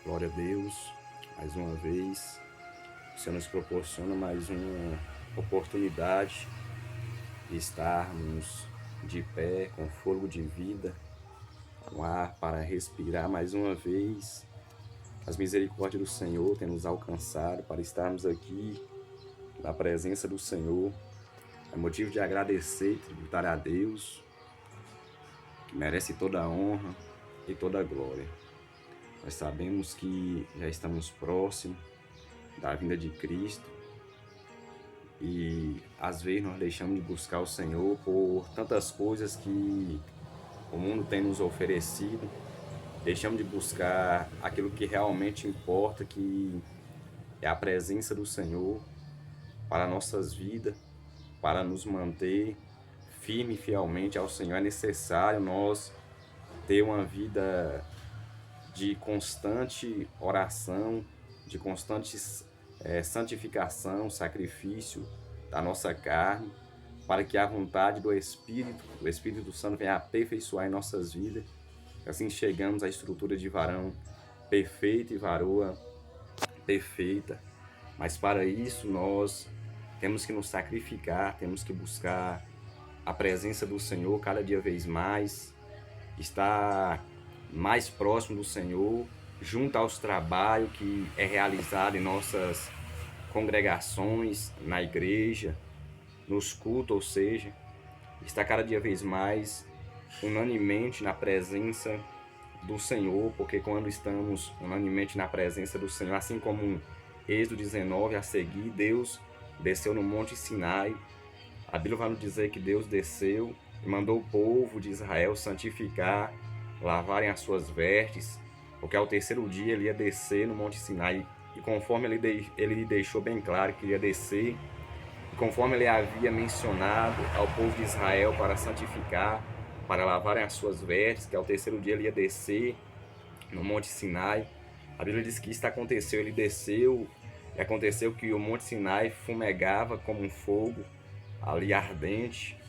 Glória a Deus, mais uma vez, o Senhor nos proporciona mais uma oportunidade de estarmos de pé, com fôlego de vida, com ar para respirar mais uma vez. As misericórdias do Senhor têm nos alcançado para estarmos aqui na presença do Senhor. É motivo de agradecer e tributar a Deus, que merece toda a honra e toda a glória. Nós sabemos que já estamos próximos da vinda de Cristo e às vezes nós deixamos de buscar o Senhor por tantas coisas que o mundo tem nos oferecido. Deixamos de buscar aquilo que realmente importa, que é a presença do Senhor para nossas vidas, para nos manter firme e fielmente ao Senhor. É necessário nós ter uma vida de constante oração, de constante santificação, sacrifício da nossa carne, para que a vontade do Espírito Santo venha aperfeiçoar em nossas vidas. Assim chegamos à estrutura de varão perfeito e varoa perfeita. Mas para isso nós temos que nos sacrificar, temos que buscar a presença do Senhor cada dia vez mais, estar mais próximo do Senhor, junto aos trabalhos que é realizado em nossas congregações, na igreja, nos cultos, ou seja, estar cada dia vez mais unanimemente na presença do Senhor, porque quando estamos unanimemente na presença do Senhor, assim como Êxodo 19 a seguir, Deus desceu no Monte Sinai. A Bíblia vai nos dizer que Deus desceu e mandou o povo de Israel santificar, lavarem as suas vestes, porque ao terceiro dia ele ia descer no Monte Sinai, e conforme ele deixou bem claro que ia descer, e conforme ele havia mencionado ao povo de Israel para santificar, para lavarem as suas vestes, que ao terceiro dia ele ia descer no Monte Sinai, a Bíblia diz que isso aconteceu, ele desceu, e aconteceu que o Monte Sinai fumegava como um fogo ali ardente,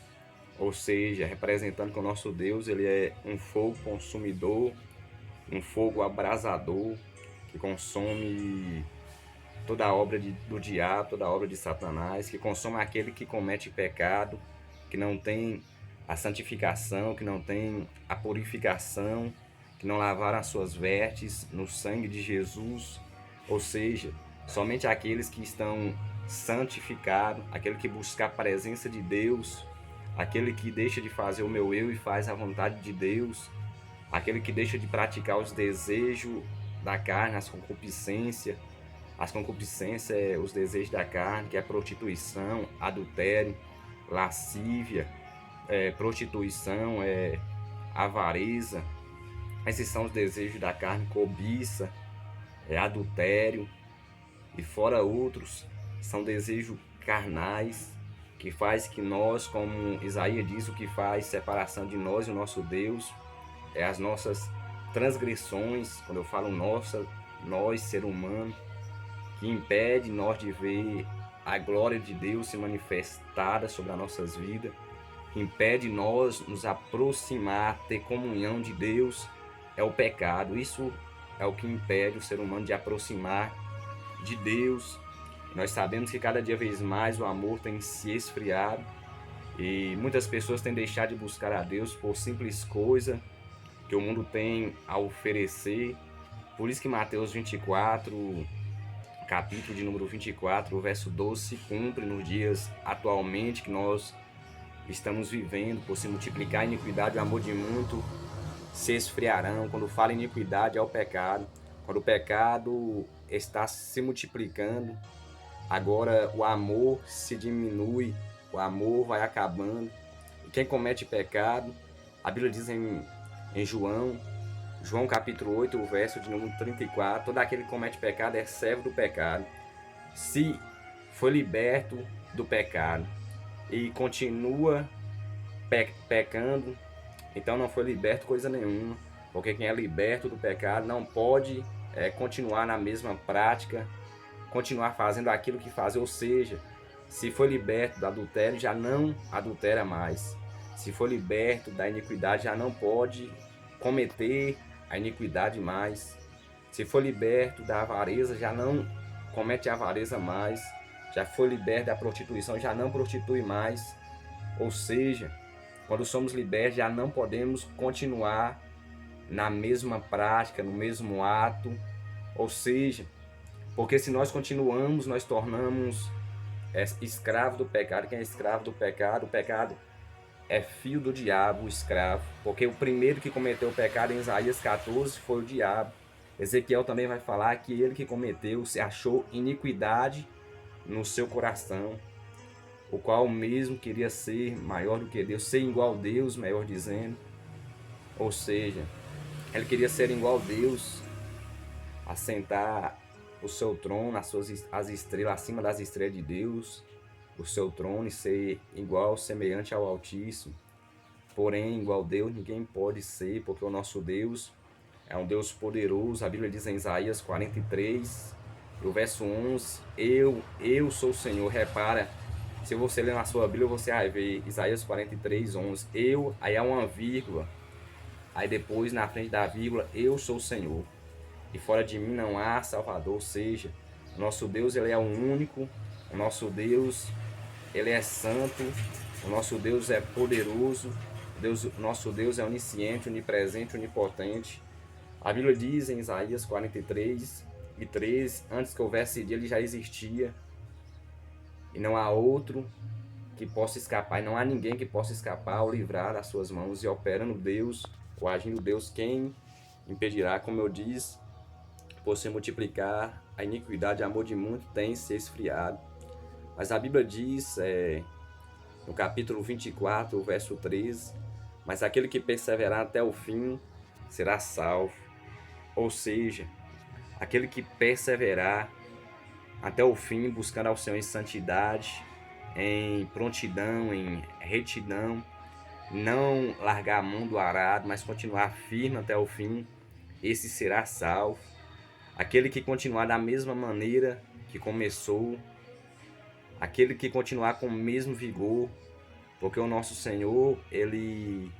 ou seja, representando que o nosso Deus ele é um fogo consumidor, um fogo abrasador, que consome toda a obra do diabo, toda a obra de Satanás, que consome aquele que comete pecado, que não tem a santificação, que não tem a purificação, que não lavaram as suas vestes no sangue de Jesus, ou seja, somente aqueles que estão santificados, aquele que busca a presença de Deus, aquele que deixa de fazer o meu eu e faz a vontade de Deus, aquele que deixa de praticar os desejos da carne, as concupiscências é os desejos da carne, que é prostituição, adultério, lascívia, prostituição, avareza. Esses são os desejos da carne, cobiça, adultério, e fora outros, são desejos carnais, que faz que nós, como Isaías diz, o que faz separação de nós e o nosso Deus, é as nossas transgressões, quando eu falo nossa, nós, ser humano, que impede nós de ver a glória de Deus se manifestada sobre as nossas vidas, que impede nós nos aproximar, ter comunhão de Deus, é o pecado. Isso é o que impede o ser humano de aproximar de Deus. Nós sabemos que cada dia vez mais o amor tem se esfriado e muitas pessoas têm deixado de buscar a Deus por simples coisa que o mundo tem a oferecer. Por isso que Mateus 24, capítulo de número 24, o verso 12, se cumpre nos dias atualmente que nós estamos vivendo. Por se multiplicar a iniquidade, o amor de muito se esfriarão. Quando fala iniquidade é o pecado. Quando o pecado está se multiplicando, agora o amor se diminui, o amor vai acabando. E quem comete pecado, a Bíblia diz em João capítulo 8, o verso de número 34, todo aquele que comete pecado é servo do pecado. Se foi liberto do pecado e continua pecando, então não foi liberto coisa nenhuma, porque quem é liberto do pecado não pode continuar na mesma prática, continuar fazendo aquilo que faz, ou seja, se foi liberto do adultério, já não adultera mais. Se for liberto da iniquidade, já não pode cometer a iniquidade mais. Se for liberto da avareza, já não comete avareza mais. Já foi liberto da prostituição, já não prostitui mais. Ou seja, quando somos libertos, já não podemos continuar na mesma prática, no mesmo ato. Ou seja, porque se nós continuamos, nós tornamos escravo do pecado. Quem é escravo do pecado? O pecado é filho do diabo, o escravo. Porque o primeiro que cometeu o pecado em Isaías 14 foi o diabo. Ezequiel também vai falar que ele que cometeu, se achou iniquidade no seu coração, o qual mesmo queria ser maior do que Deus, ser igual a Deus, melhor dizendo. Ou seja, ele queria ser igual a Deus, assentar o seu trono, as estrelas, acima das estrelas de Deus, o seu trono, e ser igual, semelhante ao Altíssimo. Porém, igual a Deus ninguém pode ser, porque o nosso Deus é um Deus poderoso. A Bíblia diz em Isaías 43, o verso 11, eu sou o Senhor. Repara, se você ler na sua Bíblia, você vai ver Isaías 43, 11. Aí há uma vírgula. Aí depois, na frente da vírgula, eu sou o Senhor. E fora de mim não há Salvador. Ou seja, o nosso Deus, ele é o único. O nosso Deus, ele é santo. O nosso Deus é poderoso. Nosso Deus é onisciente, onipresente, onipotente. A Bíblia diz em Isaías 43 e 13, antes que houvesse dia, ele já existia. E não há outro que possa escapar, e não há ninguém que possa escapar ou livrar das suas mãos. E operando Deus, ou agindo Deus, quem impedirá? Como eu disse, por se multiplicar, a iniquidade, o amor de muitos tem se esfriado. Mas a Bíblia diz, no capítulo 24, verso 13, mas aquele que perseverar até o fim será salvo. Ou seja, aquele que perseverar até o fim, buscando ao Senhor em santidade, em prontidão, em retidão, não largar a mão do arado, mas continuar firme até o fim, esse será salvo. Aquele que continuar da mesma maneira que começou, aquele que continuar com o mesmo vigor, porque o nosso Senhor, ele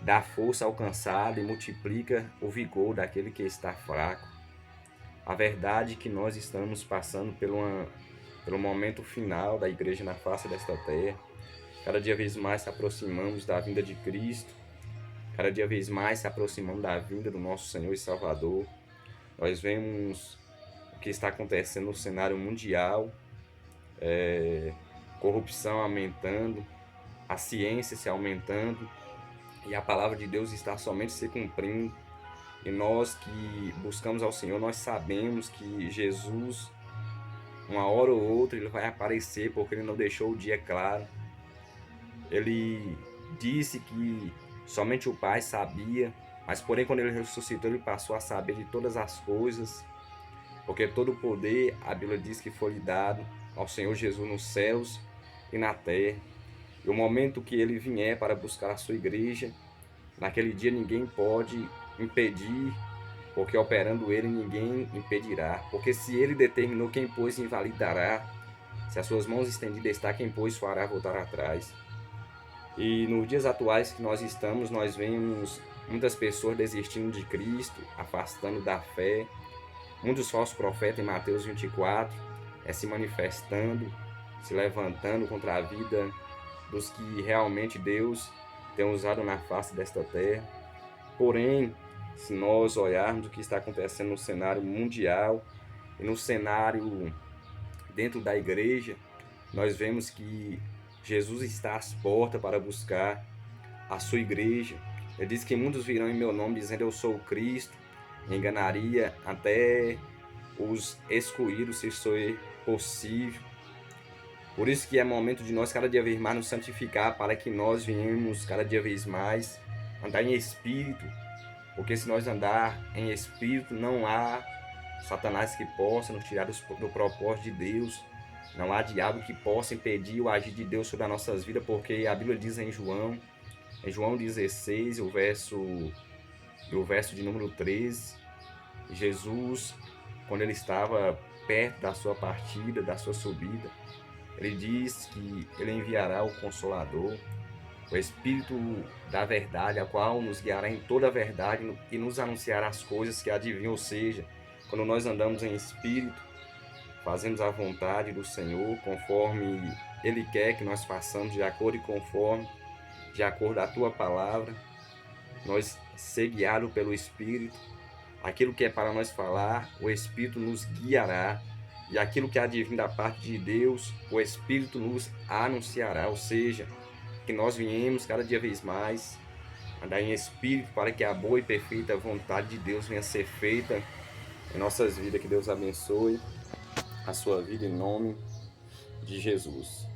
dá força ao cansado e multiplica o vigor daquele que está fraco. A verdade é que nós estamos passando pelo momento final da igreja na face desta terra. Cada dia vez mais se aproximamos da vinda de Cristo. Cada dia vez mais se aproximamos da vinda do nosso Senhor e Salvador. Nós vemos o que está acontecendo no cenário mundial, corrupção aumentando, a ciência se aumentando, e a palavra de Deus está somente se cumprindo. E nós que buscamos ao Senhor, nós sabemos que Jesus, uma hora ou outra, ele vai aparecer, porque ele não deixou o dia claro. Ele disse que somente o Pai sabia, mas porém quando ele ressuscitou, ele passou a saber de todas as coisas, porque todo o poder, a Bíblia diz que foi dado ao Senhor Jesus nos céus e na terra. E o momento que ele vier para buscar a sua igreja, naquele dia ninguém pode impedir, porque operando ele ninguém impedirá. Porque se ele determinou, quem pois invalidará? Se as suas mãos estendidas está, quem pois fará voltar atrás? E nos dias atuais que nós estamos, nós vemos muitas pessoas desistindo de Cristo, afastando da fé. Muitos falsos profetas em Mateus 24 se manifestando, se levantando contra a vida dos que realmente Deus tem usado na face desta terra. Porém, se nós olharmos o que está acontecendo no cenário mundial e no cenário dentro da igreja, nós vemos que Jesus está às portas para buscar a sua igreja. Ele diz que muitos virão em meu nome dizendo eu sou o Cristo, enganaria até os excluídos se isso é possível. Por isso que é momento de nós cada dia vez mais nos santificar, para que nós venhamos cada dia vez mais andar em espírito, porque se nós andar em espírito, não há Satanás que possa nos tirar do propósito de Deus, não há diabo que possa impedir o agir de Deus sobre as nossas vidas, porque a Bíblia diz em João 16, o verso de número 13, Jesus, quando ele estava perto da sua partida, da sua subida, ele diz que ele enviará o Consolador, o Espírito da verdade, a qual nos guiará em toda a verdade e nos anunciará as coisas que adivinham, ou seja, quando nós andamos em Espírito, fazemos a vontade do Senhor, conforme Ele quer que nós façamos, de acordo e conforme, de acordo à Tua palavra, nós ser guiados pelo Espírito, aquilo que é para nós falar, o Espírito nos guiará, e aquilo que adivinha da parte de Deus, o Espírito nos anunciará, ou seja, que nós viemos cada dia vez mais andar em Espírito para que a boa e perfeita vontade de Deus venha a ser feita em nossas vidas. Que Deus abençoe a sua vida em nome de Jesus.